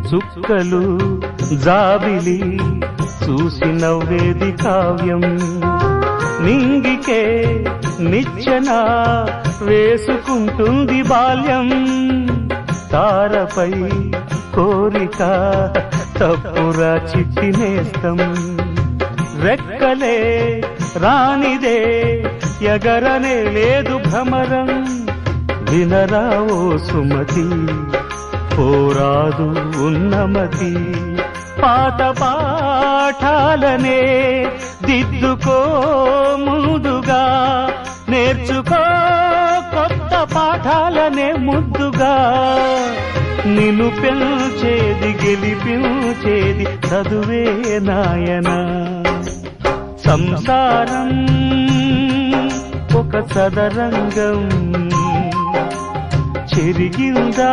చుక్కలు జాబిలి చూసి నవ్వేది కావ్యం నింగికే నిచ్చెన వేసుకుంటుంది బాల్యం తారపై కోరిక తప్పురా చిట్టి నేస్తం రెక్కలే రానిదే ఎగరనే లేదు భ్రమరం వినరా ఓ సుమతి పోరాదు ఉన్నమతి పాత పాఠాలనే దిద్దుకో ముందుగా నేర్చుకో కొత్త పాఠాలనే ముద్దుగా నిన్ను పెంచేది గెలిపించేది చదువే నాయనా సంసారం ఒక చదరంగం చెరిగిందా